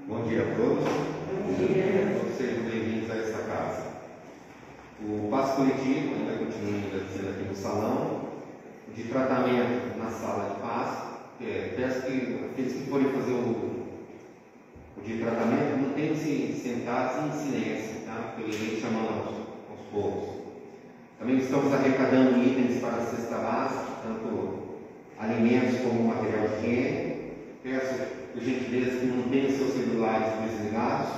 Bom dia a todos. Bom dia. Todos sejam bem-vindos a essa casa. O passo coletivo ainda continua sendo aqui no salão, de tratamento na sala de passo. Peço que aqueles que forem fazer o de tratamento mantenham-se sentados em silêncio, tá? Porque eu irei chamando aos poucos. Também estamos arrecadando itens para a cesta básica, tanto alimentos como material higiênico. Peço, por gentileza, que mantenham seus celulares desligados.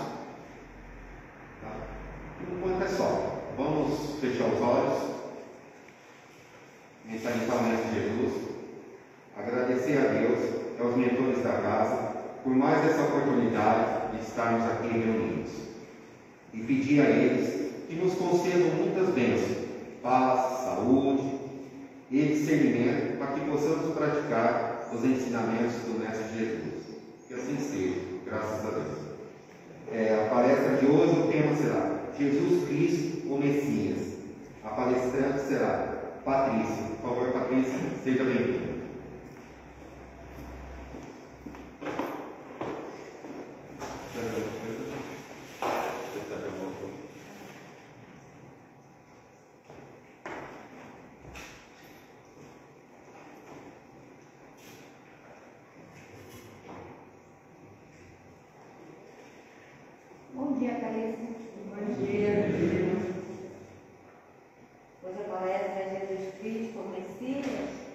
Tá? Por enquanto é só. Vamos fechar os olhos, mentalizar o Mestre Jesus, agradecer a Deus e aos mentores da casa por mais essa oportunidade de estarmos aqui reunidos e pedir a eles que nos concedam muitas bênçãos, paz, saúde e discernimento para que possamos praticar os ensinamentos do Mestre Jesus. Que assim seja, graças a Deus. A palestra de hoje, o tema será Jesus Cristo, o Messias. A palestrante será Patrícia. Por favor, Patrícia, seja bem-vinda. Bom dia, Thaís. Bom dia. Hoje a palestra é Jesus Cristo, o Messias,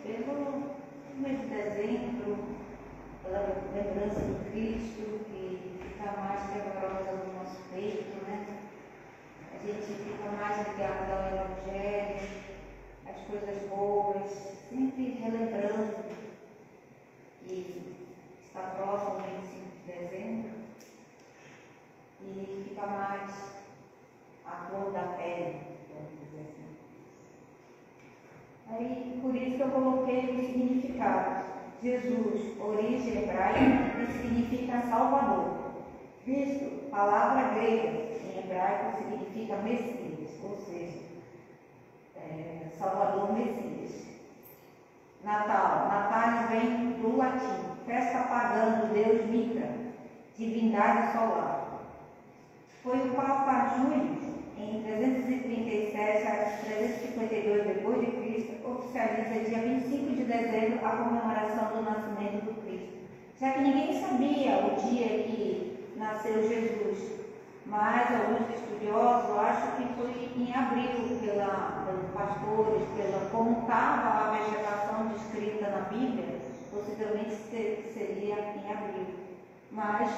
pelo mês de dezembro, pela lembrança do Cristo, que fica mais fervorosa no nosso peito, né? A gente fica mais ligado ao Evangelho, às coisas Aí, por isso que eu coloquei o significado. Jesus, origem hebraica, que significa Salvador. Cristo, palavra grega, em hebraico significa Messias, ou seja, Salvador Messias. Natal, Natal vem do latim, festa pagã do deus Mitra, divindade solar. Foi o Papa Júlio, em 337 a 352 d.C., oficializa dia 25 de dezembro a comemoração do nascimento do Cristo, já que ninguém sabia o dia que nasceu Jesus, mas alguns estudiosos acham que foi em abril, pelos pastores, como estava a vegetação descrita na Bíblia, possivelmente seria em abril. Mas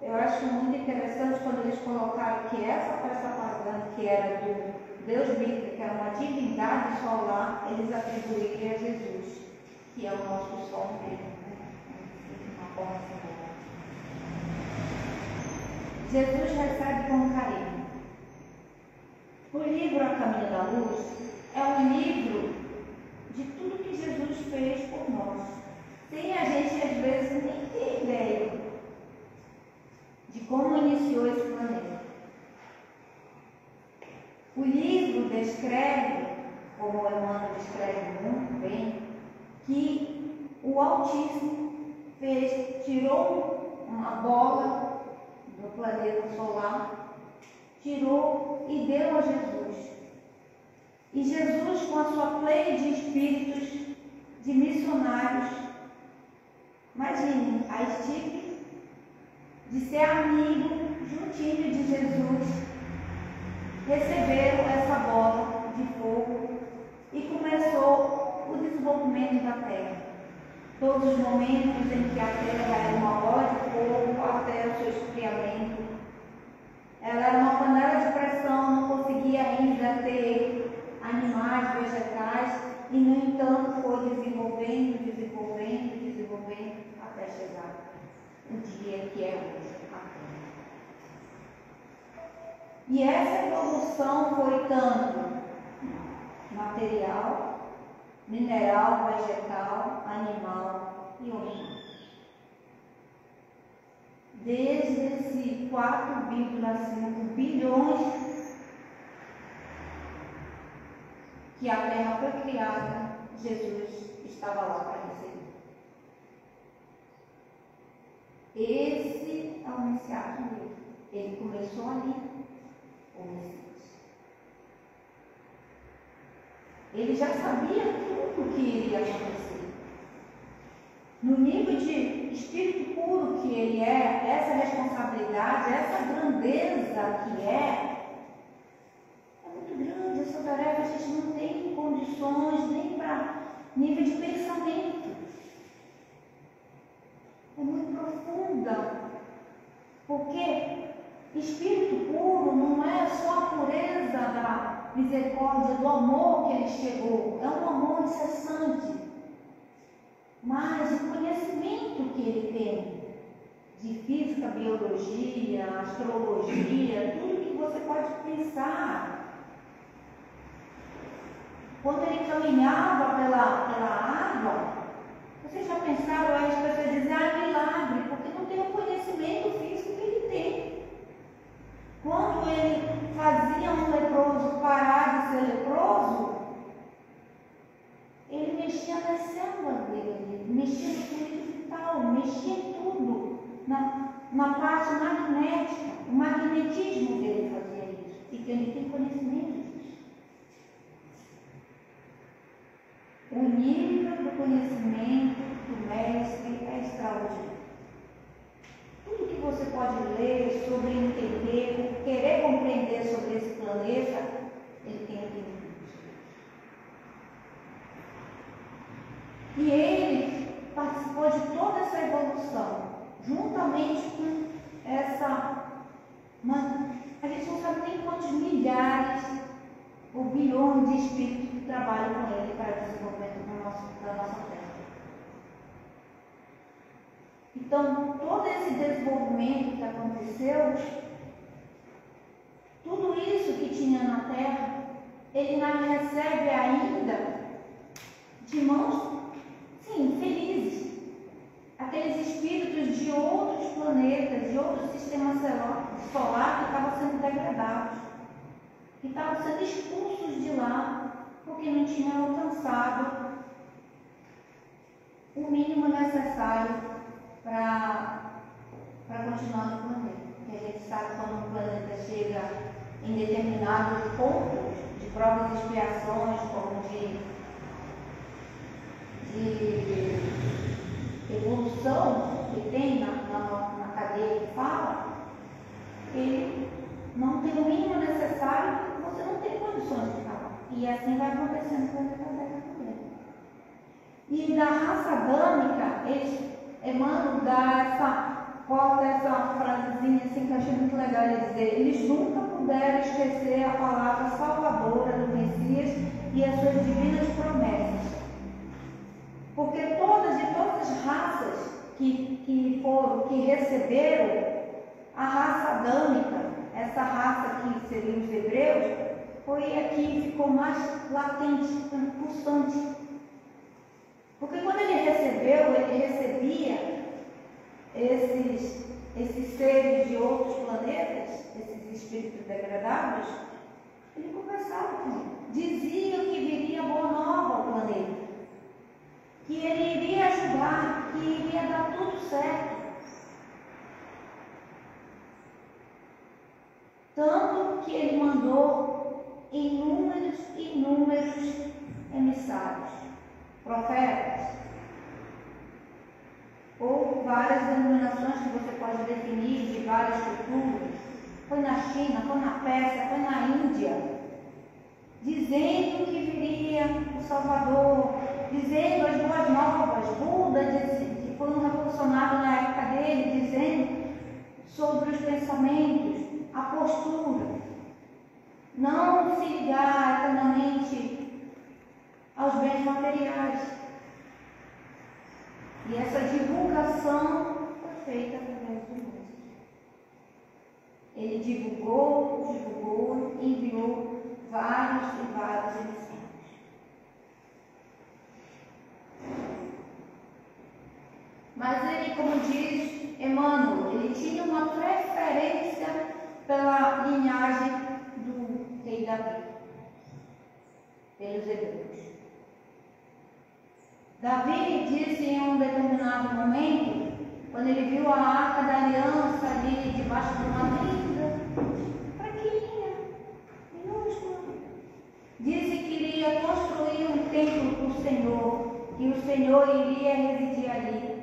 eu acho muito interessante quando eles colocaram que essa festa pagã, que era do Deus Mitra, que era uma divindade solar, eles atribuíram a Jesus, que é o nosso sol mesmo, uma forma simbólica. Jesus recebe com carinho. O livro A Caminho da Luz é um livro de tudo que Jesus fez por nós, sem a gente às vezes nem ter ideia de como iniciou esse planeta. O livro descreve, como Emmanuel descreve muito bem, que o Altíssimo tirou uma bola do planeta solar, tirou e deu a Jesus. E Jesus, com a sua pleia de espíritos, de missionários, imagine a estirpe de ser amigo juntinho de Jesus, receberam essa bola de fogo e começou o desenvolvimento da Terra. Todos os momentos em que a Terra era uma bola de fogo até o seu esfriamento. Ela era uma panela de pressão, não conseguia ainda ter animais, vegetais, e no entanto foi desenvolvendo até chegar o dia que é hoje. E essa evolução foi tanto material, mineral, vegetal, animal e humano. Desde esses 4,5 bilhões que a Terra foi criada, Jesus estava lá para receber. Esse é o iniciado dele. Ele começou ali. Ele já sabia tudo o que iria acontecer. No nível de espírito puro que ele é, essa responsabilidade, essa grandeza que é muito grande. Essa tarefa a gente não tem condições nem para nível de pensamento. É muito profunda. Porque espírito puro não é só a pureza da misericórdia, do amor que ele chegou, é um amor incessante, mas o conhecimento que ele tem de física, biologia, astrologia, tudo que você pode pensar. Quando ele caminhava pela água, vocês já pensaram, as pessoas dizem, milagre, porque não tem o conhecimento físico que ele tem. Quando ele fazia um leproso parar de ser leproso, ele mexia nas células dele, mexia no fluido vital, mexia em tudo, na parte magnética. O magnetismo dele fazia isso, e que ele tem conhecimento disso. O nível do conhecimento do mestre é extraordinário. Tudo que você pode ler sobre entender, querer compreender sobre esse planeta, ele tem entendido. E ele participou de toda essa evolução, juntamente com essa. A gente não sabe nem quantos milhares ou bilhões de espíritos que trabalham com ele para o desenvolvimento da nossa Terra. Então, todo esse desenvolvimento que aconteceu, tudo isso que tinha na Terra, ele não recebe ainda irmãos, sim, felizes. Aqueles espíritos de outros planetas, de outros sistemas solar que estavam sendo degradados, que estavam sendo expulsos de lá, porque não tinham alcançado o mínimo necessário para continuar no planeta. Porque a gente sabe quando um planeta chega em determinados pontos de provas e expiações, como de evolução que tem na cadeia que fala, ele não tem o mínimo necessário, você não tem condições de falar. E assim vai acontecendo com o planeta também. E da raça adâmica, Emmanuel corta essa frasezinha assim que eu achei muito legal ele dizer: eles nunca puderam esquecer a palavra salvadora do Messias e as suas divinas promessas. Porque de todas as raças que receberam, a raça adâmica, essa raça que seriam os hebreus, foi a que ficou mais latente, pulsante. Porque quando ele recebia esses seres de outros planetas, esses espíritos degradados, ele conversava com eles. Dizia que viria boa nova ao planeta, que ele iria ajudar, que iria dar tudo certo. Tanto que ele mandou inúmeros emissários, profetas, ou várias denominações que você pode definir de várias culturas. Foi na China, foi na Pérsia, foi na Índia, dizendo que viria o Salvador, dizendo as boas novas. Buda que foi um revolucionário na época dele, dizendo sobre os pensamentos, a postura, não se ligar eternamente aos bens materiais. E essa divulgação foi feita através do mundo. Ele divulgou, enviou vários emissários. Mas ele, como diz Emmanuel, ele tinha uma preferência pela linhagem do rei Davi, pelos hebreus. Davi disse em um determinado momento, quando ele viu a arca da aliança ali debaixo de uma tenda, fraquinha, minúscula, disse que iria construir um templo para o Senhor, que o Senhor iria residir ali.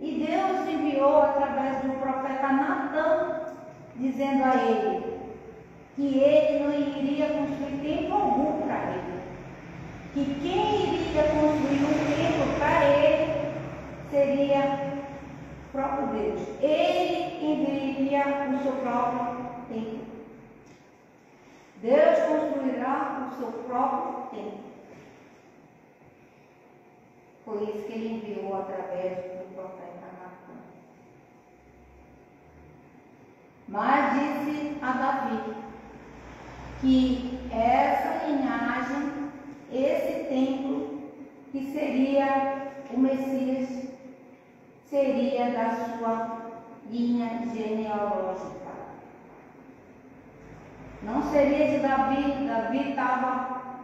E Deus enviou através do profeta Natã, dizendo a ele que ele não iria construir templo algum para ele, que quem iria construir um templo para ele seria o próprio Deus. Ele enviaria o seu próprio templo. Deus construirá o seu próprio templo. Foi isso que ele enviou através do profeta Natã. Mas disse a Davi que essa linhagem, esse templo, que seria o Messias, seria da sua linha genealógica. Não seria de Davi. Davi estava,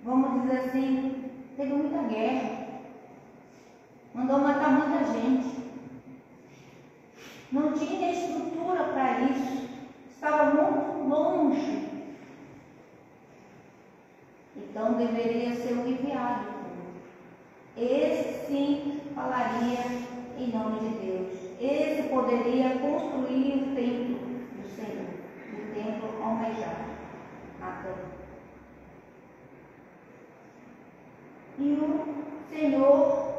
vamos dizer assim, teve muita guerra, mandou matar muita gente, não tinha estrutura para isso, estava muito longe. Então deveria ser o enviado. Esse sim falaria em nome de Deus. Esse poderia construir o templo do Senhor, o templo almejado, Natã. E o Senhor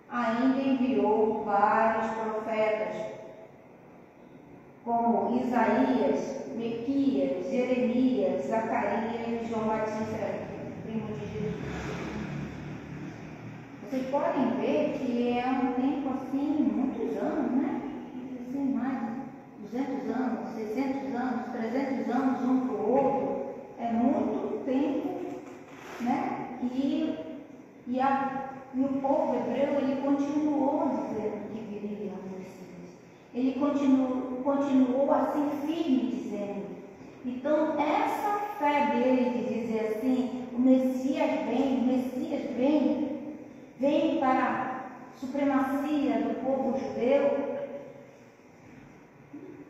ainda enviou vários profetas, como Isaías, Miquias, Jeremias, Zacarias e João Batista, primo de Jesus. Vocês podem ver que é um tempo assim, muitos anos, né? Assim, mais de 200 anos, 600 anos, 300 anos um para o outro. É muito tempo, né? E E o povo hebreu, ele continuou dizendo que viria o Messias. Ele continuou assim firme dizendo. Então, essa fé dele de dizer assim, o Messias vem para a supremacia do povo judeu.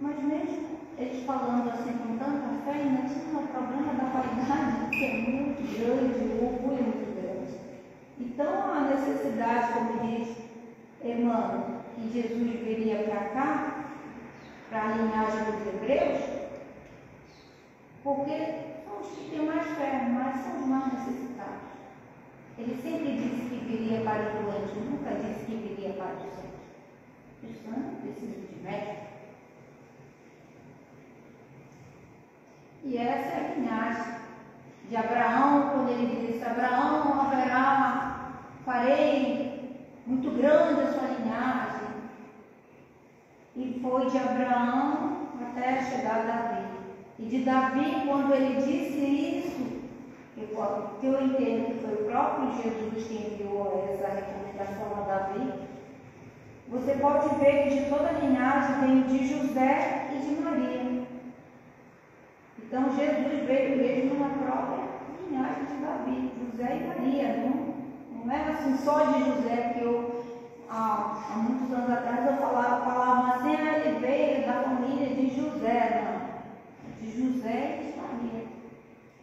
Mas mesmo eles falando assim com tanta fé, ainda tinha o problema da vaidade, que é muito grande, o orgulho muito grande. Então, a necessidade, como diz Emmanuel, que Jesus viria para cá, para a linhagem dos hebreus, porque são os que têm mais fé, mas são os mais necessitados. Ele sempre disse que viria para o doente, nunca disse que viria para o santo. Os santos precisam de médico. E essa é a linhagem de Abraão, quando ele disse: Abraão, farei muito grande a sua linhagem. E foi de Abraão até chegar a Davi. E de Davi, quando ele disse isso, que eu entendo que foi o próprio Jesus que enviou essa recomendação a Davi, você pode ver que de toda a linhagem veio de José e de Maria. Então Jesus veio mesmo na própria linhagem de Davi, José e Maria. Não é assim só de José, que há muitos anos atrás eu falava assim, ele veio da família de José, não. De José e de Maria.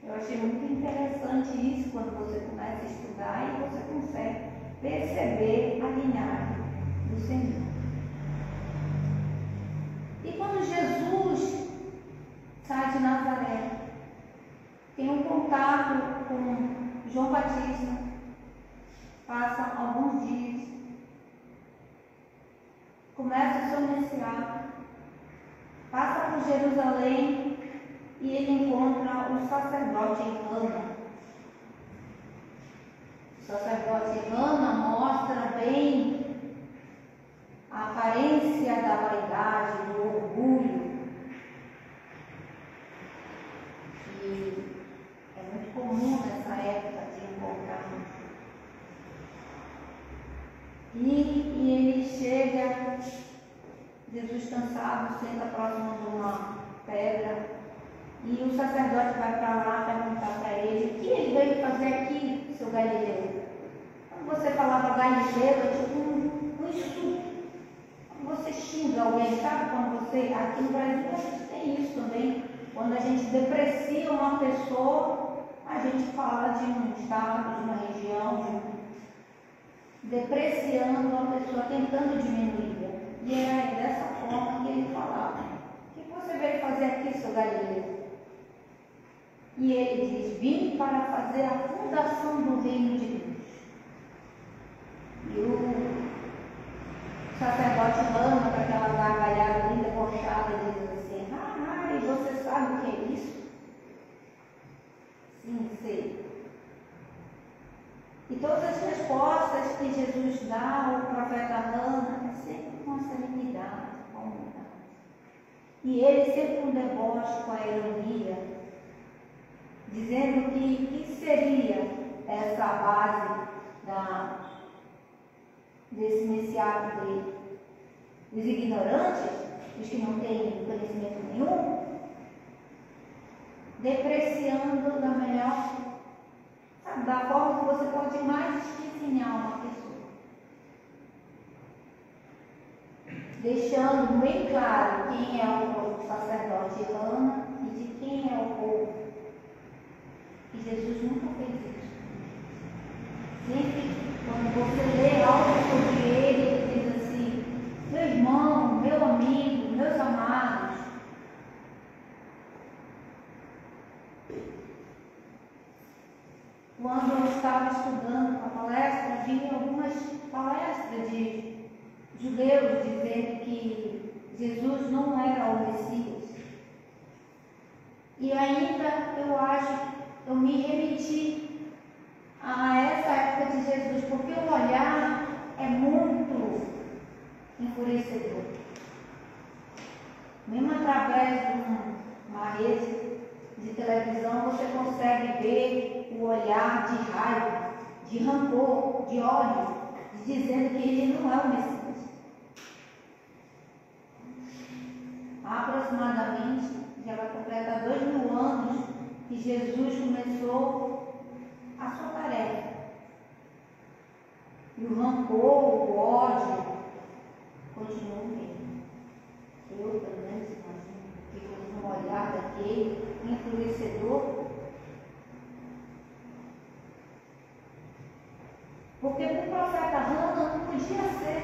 Eu achei muito interessante isso quando você começa a estudar e você consegue perceber a linhagem do Senhor. E quando Jesus sai de Nazaré, tem um contato com João Batista, passa alguns dias, começa o seu mensageiro, passa por Jerusalém e ele encontra o sacerdote Ana. O sacerdote Ana mostra bem a aparência da vaidade, do orgulho, que é muito comum nessa época de encontrar. E ele chega, Jesus cansado, senta próximo de uma pedra, e o sacerdote vai para lá perguntar para ele: o que ele veio fazer aqui, seu Galileu? Quando você falava Galileu, é tipo um insulto. Quando você xinga alguém, sabe? Quando você, aqui no Brasil a gente tem isso também. Quando a gente deprecia uma pessoa, a gente fala de um estado, de uma região, depreciando uma pessoa, tentando diminuir. E é dessa forma que ele falava: o que você veio fazer aqui, seu Galileu? E ele diz: vim para fazer a fundação do reino de Deus. E o sacerdote Ana, com aquela gargalhada linda, debochada, diz assim: e você sabe o que é isso? Sim, sei. E todas as respostas que Jesus dá ao profeta Ana é sempre com a serenidade, com a humildade. E ele sempre com deboche, com a ironia, dizendo que seria essa base desse messiário dele. Os ignorantes, os que não têm conhecimento nenhum, depreciando da melhor, sabe, da forma que você pode mais ensinar uma pessoa. Deixando bem claro quem é o sacerdote Ana e de quem é o povo. E Jesus nunca fez isso. Sempre, quando você lê algo sobre ele, ele diz assim: meu irmão, meu amigo, meus amados. Quando eu estava estudando a palestra, vi algumas palestras de judeus dizendo que Jesus não era o Messias. E ainda eu me remeti a essa época de Jesus, porque o olhar é muito enfurecedor. Mesmo através de uma rede de televisão, você consegue ver o olhar de raiva de rancor, de ódio, dizendo que ele não é o Messias. Aproximadamente, já vai completar 2000 anos que Jesus começou a sua tarefa. E o rancor, o ódio, continua mesmo. Eu, pelo menos, imagino que com um olhar daquele enfurecedor. Porque para o profeta Hana não podia ser.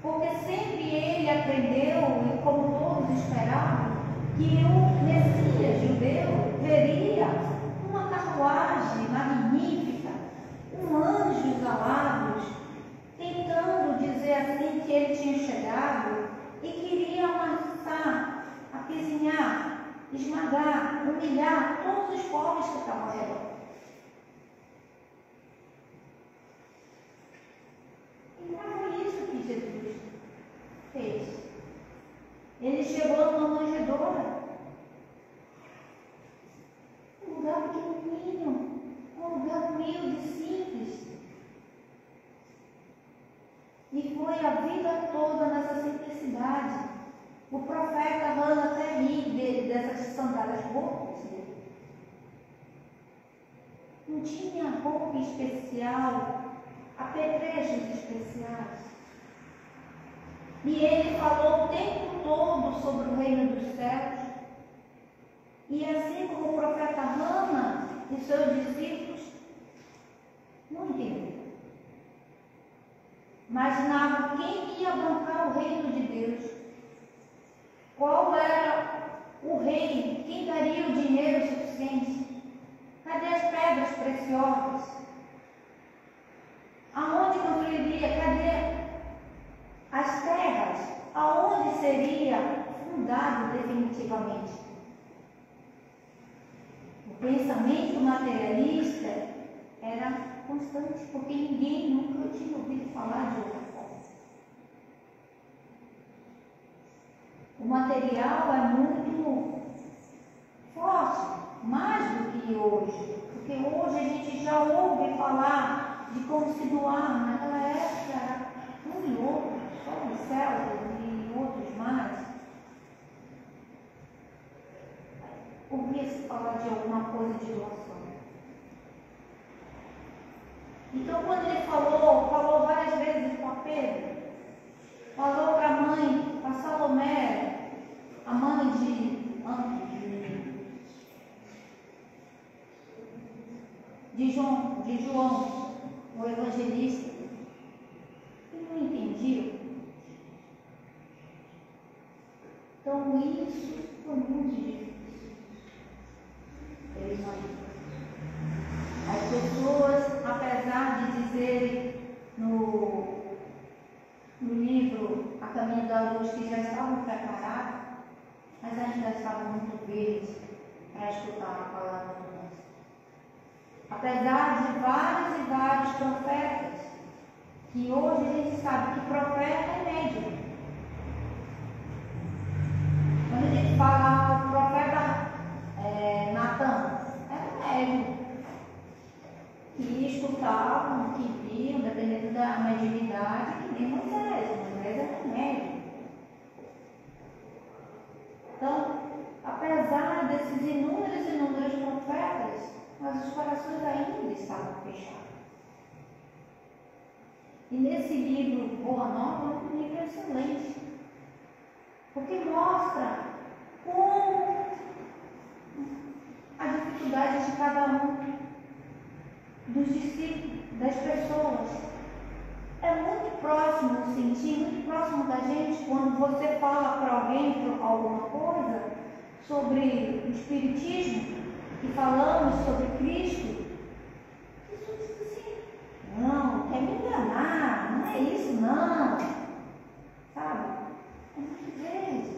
Porque sempre ele aprendeu, e como todos esperavam, que o Messias judeu veria uma carruagem magnífica, anjos alados, tentando dizer assim que ele tinha chegado e queria amassar, apizinhar, esmagar, humilhar todos os pobres que estavam ao redor. E não foi isso que Jesus fez. Ele chegou numa manjedoura, um lugar pequenininho, um lugar humilde, simples. E foi a vida toda nessa simplicidade. O profeta Hana até ri dessas sandálias roupas dele. Não tinha roupa especial, apetrechos especiais. E ele falou o tempo todo sobre o reino dos céus. E assim como o profeta Hana e seus discípulos não entenderam. Imaginavam quem ia bancar o reino de Deus. Qual era o rei? Quem daria o dinheiro suficiente? Cadê as pedras preciosas? Aonde construiria? Cadê as terras? Aonde seria fundado definitivamente? O pensamento materialista era constante, porque ninguém nunca tinha ouvido falar de outra coisa. O material é muito forte, mais do que hoje, porque hoje a gente já ouve falar de como se doar. Naquela época era um e outro, só os céus e outros mais. Ouvia-se falar de alguma coisa de doação. Então, quando ele falou várias vezes com Pedro, falou para a mãe, para Salomé, a mãe de João, o evangelista, e não entendiam. Então, isso foi muito difícil. As pessoas, apesar de dizerem no livro A Caminho da Luz que já estavam preparados, mas ainda estavam muito verdes para escutar a palavra de Deus. Apesar de vários e vários profetas, que hoje a gente sabe que profeta é médium. Quando a gente fala o profeta Natan, era médium. Que escutavam, que viam, dependendo da mediunidade, que nem Moisés era médium. Então, apesar desses inúmeros profetas, mas os corações ainda estavam fechados. E nesse livro Boa Nova é um livro excelente, porque mostra como a dificuldade de cada um dos discípulos, das pessoas. É muito próximo no sentido, muito próximo da gente, quando você fala para alguém alguma coisa sobre o Espiritismo e falamos sobre Cristo, a pessoa diz assim: não, quer me enganar, não é isso não, sabe? É muito grande.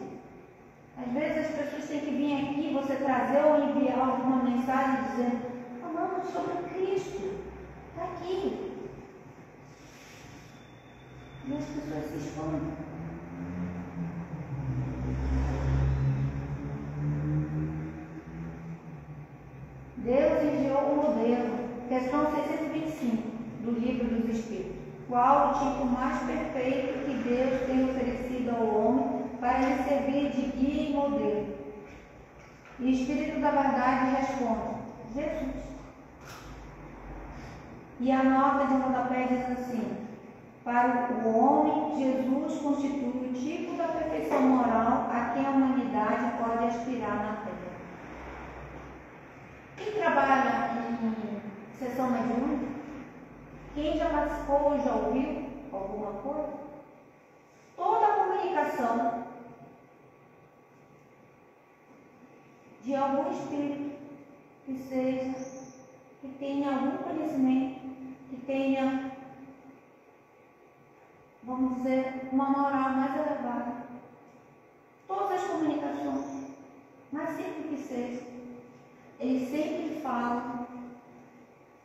Às vezes as pessoas têm que vir aqui, você trazer ou enviar alguma mensagem dizendo: falamos sobre Cristo, está aqui. E as pessoas se escondem. Deus enviou um modelo. Questão 625. qual o tipo mais perfeito que Deus tem oferecido ao homem para lhe servir de guia e modelo. E o Espírito da Verdade responde: Jesus. E a nota de rodapé diz assim: para o homem, Jesus constitui o tipo da perfeição moral a que a humanidade pode aspirar na Terra. Quem trabalha em sessão mediúnica? Quem já participou, já ouviu alguma coisa? Toda a comunicação de algum espírito que seja, que tenha algum conhecimento, que tenha, vamos dizer, uma moral mais elevada. Todas as comunicações, mais simples que seja, eles sempre falam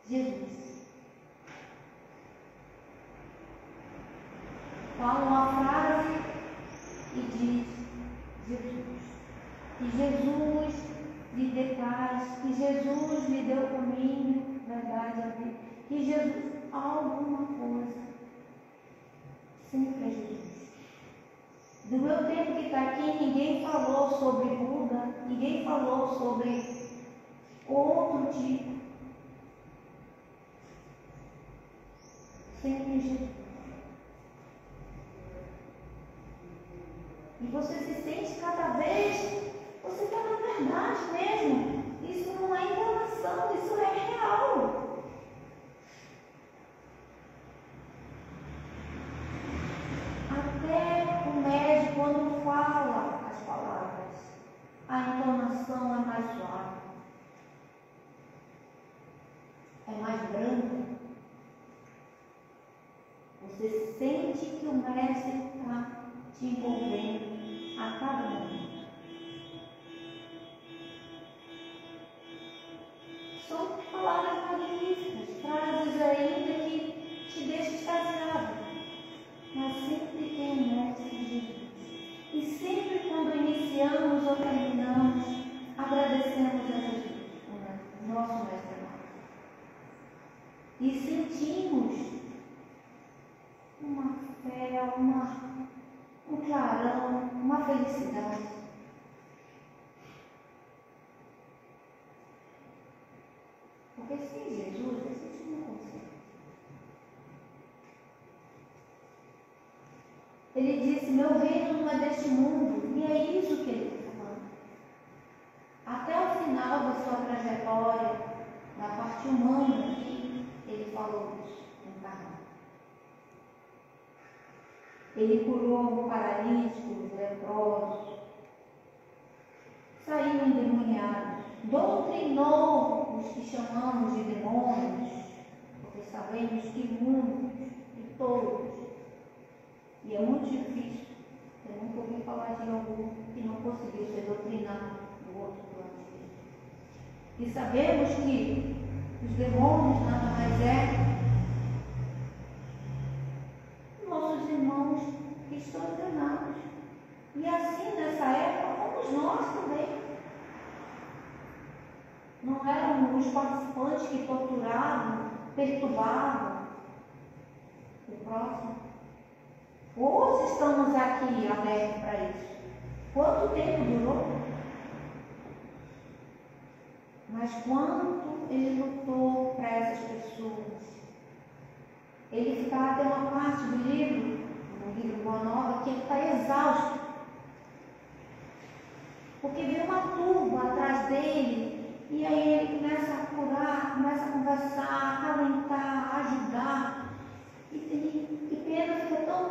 Jesus. Falam uma frase e diz Jesus. Que Jesus lhe dê paz, que Jesus lhe dê o caminho, verdade, a vida. Que Jesus, alguma coisa, sempre é Jesus. Do meu tempo que está aqui, ninguém falou sobre Buda, ninguém falou sobre outro tipo. Sempre é Jesus. E você se sente cada vez, você está na verdade mesmo. Isso não é enganação, isso é real. Até o médico, quando fala as palavras, a entonação é mais suave, é mais branca. Você sente que o mestre está te envolvendo a cada momento. São palavras magníficas, frases ainda que te deixam extasiado, mas sempre tem o mestre Jesus. E sempre quando iniciamos ou terminamos, agradecemos a Jesus, o nosso mestre amado. E sentimos uma fé, um clarão, uma felicidade. Porque sem Jesus, a gente não consegue. Ele disse: meu reino não é deste mundo. E é isso que ele está falando. Até o final da sua trajetória, na parte humana aqui, ele falou isso, encarnado. Ele curou paralíticos, leprosos, saiu endemoniados, doutrinou os que chamamos de demônios, porque sabemos que muitos e todos, e é muito difícil, eu nunca ouvi falar de algum que não conseguiu ser doutrinado do outro plano. E sabemos que os demônios nada mais é nossos irmãos que estão enganados. E assim, nessa época, fomos nós também. Não eram os participantes que torturavam, perturbavam o próximo. Hoje estamos aqui abertos para isso. Quanto tempo durou? Mas quanto ele lutou para essas pessoas. Ele ficava até uma parte do livro, no livro Boa Nova, que ele está exausto. Porque veio uma turba atrás dele, e aí ele começa a curar, começa a conversar, acalentar, ajudar. E Pedro fica tão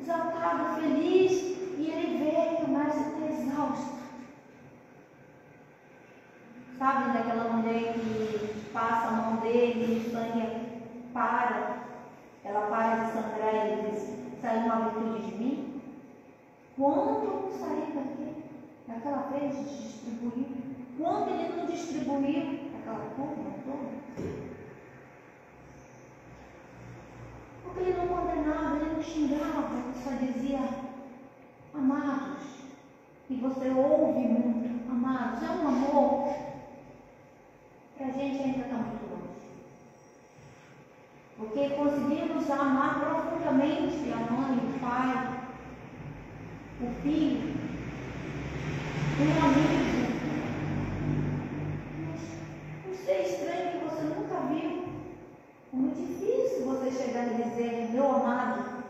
exaltado, feliz, e ele vê que o mestre está exausto. Sabe daquela mulher que passa a mão dele e o sangue para? Ela para de sangrar e ele diz: saiu uma virtude de mim? Quando eu saí daqui, naquela vez de distribuir, quando ele não distribuiu aquela turma toda? Porque ele não condenava, ele não xingava, ele só dizia: amados. E você ouve muito: amados. É um amor. Para a gente ainda está muito longe. Porque conseguimos aprendemos a amar profundamente a mãe, o pai, o filho, um amigo. Um ser estranho que você nunca viu. É muito difícil você chegar e dizer: meu amado,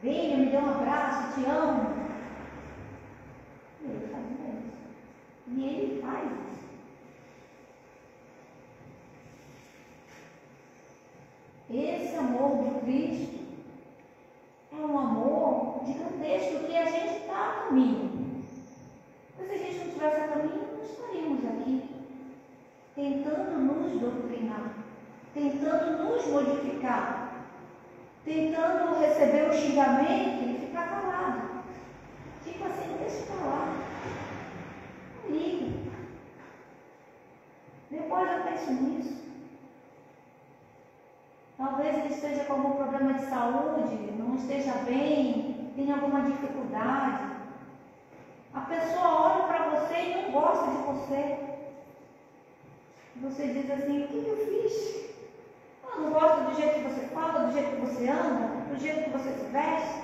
venha, me dê um abraço, te amo. E ele faz isso. E ele faz isso. Esse amor de Cristo é um amor gigantesco que a gente está a caminho. Mas se a gente não estivesse a caminho, não estaríamos aqui tentando nos doutrinar, tentando nos modificar, tentando receber o xingamento e ficar calado. Tipo assim, deixa eu falar. Não ligo. Depois eu penso nisso. Talvez ele esteja com algum problema de saúde, não esteja bem, tenha alguma dificuldade. A pessoa olha para você e não gosta de você. Você diz assim: o que eu fiz? Eu não gosto do jeito que você fala, do jeito que você anda, do jeito que você se veste.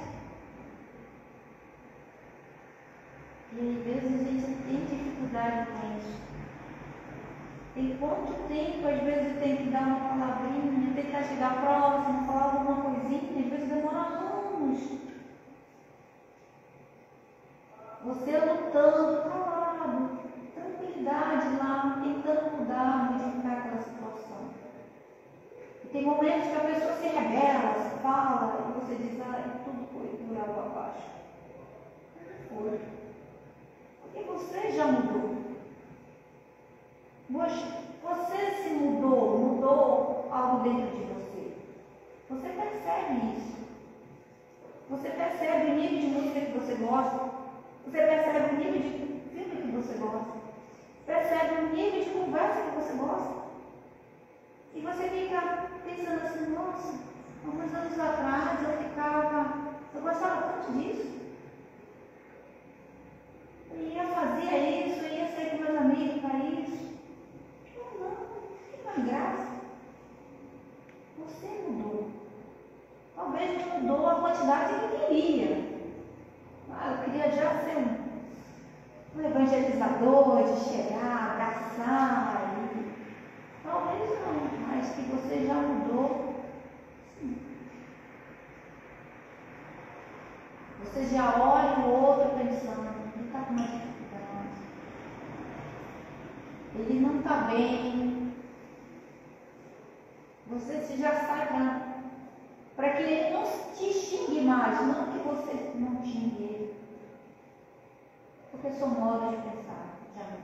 E às vezes a gente tem dificuldade com isso. Tem quanto tempo, às vezes, tem que dar uma palavrinha, tentar chegar próximo, falar alguma coisinha, às vezes demora anos. Você lutando, calado, tranquilidade lá, tentando mudar, modificar aquela situação. E tem momentos que a pessoa se rebela, se fala, e você diz: tudo foi por água abaixo. Foi. Porque você já mudou. Você se mudou algo dentro de você. Você percebe isso. Você percebe o nível de música que você gosta. Você percebe o nível de filme que você gosta. Percebe o nível de conversa que você gosta. E você fica pensando assim: nossa, alguns anos atrás eu gostava tanto disso. Eu ia fazer isso, eu ia sair com meus amigos para isso. Não, que mais graça. Você mudou. Talvez não mudou a quantidade que queria. Eu queria já ser um evangelizador, de chegar, abraçar. Talvez não, mas que você já mudou. Sim. Você já olha o outro pensando: ele está com uma dificuldade. Ele não está bem. Você já sai para que ele não te xingue mais, não que você não xingue ele. Porque são modos de pensar, já não.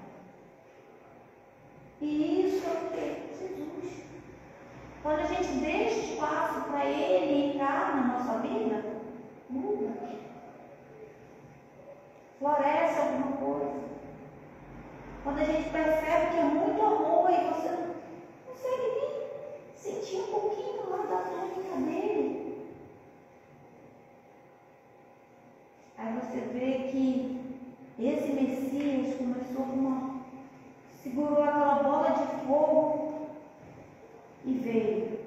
E isso é o que? Jesus. Quando a gente deixa espaço para ele entrar na nossa vida, muda. Floresce alguma coisa. Quando a gente percebe que é muito amor e você não consegue nem sentir um pouquinho lá da túnica dele. Aí você vê que esse Messias começou segurou aquela bola de fogo e veio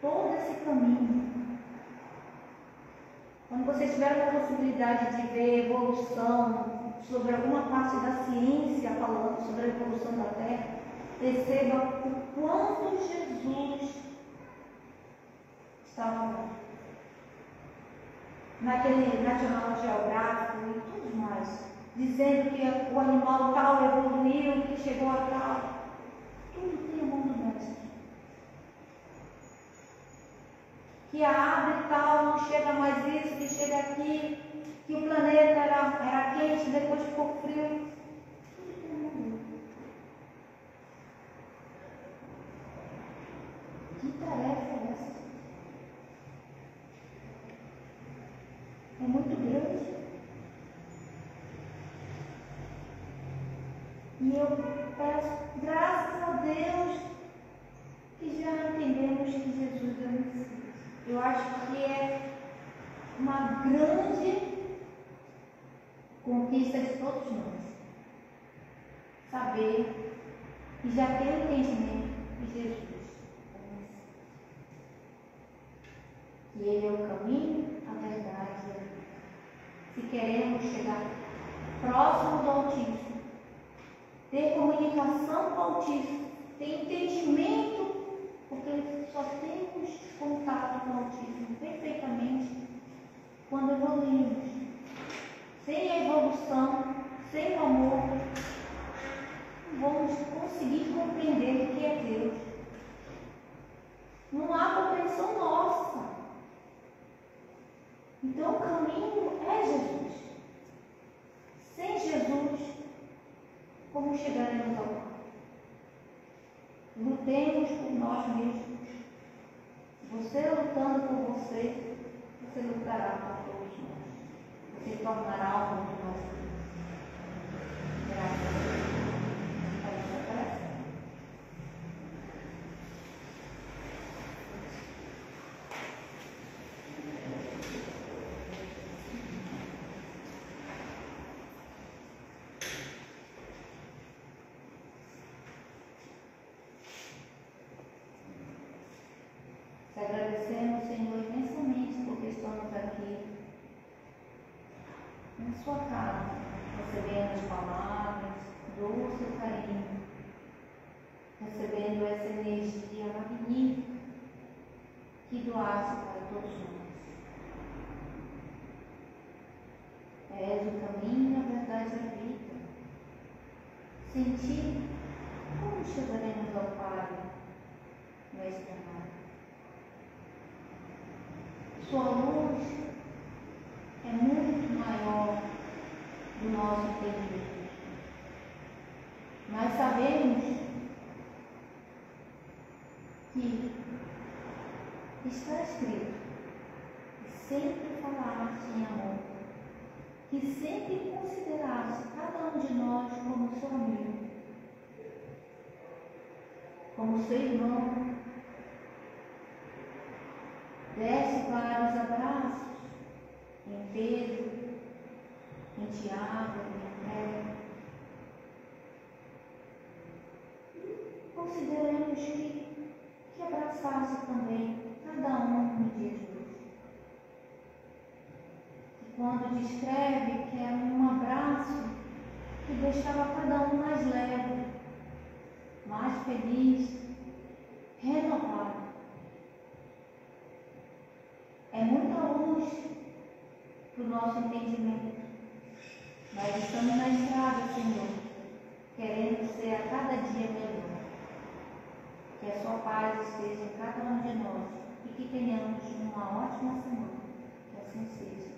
todo esse caminho. Quando vocês tiverem a possibilidade de ver evolução sobre alguma parte da ciência falando sobre a evolução da Terra, perceba o quanto Jesus estava lá. Naquele National Geographic e tudo mais, dizendo que o animal tal evoluiu, que chegou a tal. Tudo tem o mão do mestre. Que a ave tal não chega mais isso, que chega aqui, que o planeta era quente, depois ficou frio. Tudo tem o mão dele. Que tarefa é essa? É muito grande. E eu peço, graças a Deus, que já entendemos que Jesus é o Messias. Eu acho que é uma grande conquista de todos nós. Saber e já ter o entendimento de Jesus é o Messias. E Ele é o caminho, a verdade e a vida. Se queremos chegar próximo do Altíssimo, ter comunicação com o Altíssimo, ter entendimento, porque só temos contato com o Altíssimo perfeitamente quando evoluímos. Sem a evolução, sem o amor, não vamos conseguir compreender o que é Deus. Não há compreensão nossa. Então o caminho é Jesus. Sem Jesus, como chegaremos ao Pai? Lutemos por nós mesmos. Você lutando por você, você lutará por todos nós. Você tornará um de nós. Graças a Deus. A nossa oração. Te agradecemos, Senhor, imensamente porque estamos aqui na sua casa, recebendo as palavras, doce carinho, recebendo essa energia magnífica que doaste para todos nós. És o caminho, a verdade e a vida. Sem ti, como chegaremos ao Pai, Mestre amado? Sua luz é muito maior do nosso entendimento. Nós sabemos que está escrito que sempre falaste em amor, que sempre consideraste cada um de nós como seu amigo, como seu irmão. Deste vários abraços em Pedro, em Tiago, em André. Consideramos que abraçasse também cada um no dia de hoje. E quando descreve que é um abraço que deixava cada um mais leve, mais feliz, renovado. É muita luz para o nosso entendimento. Nós estamos na estrada, Senhor, querendo ser a cada dia melhor. Que a sua paz esteja em cada um de nós e que tenhamos uma ótima semana. Que assim seja.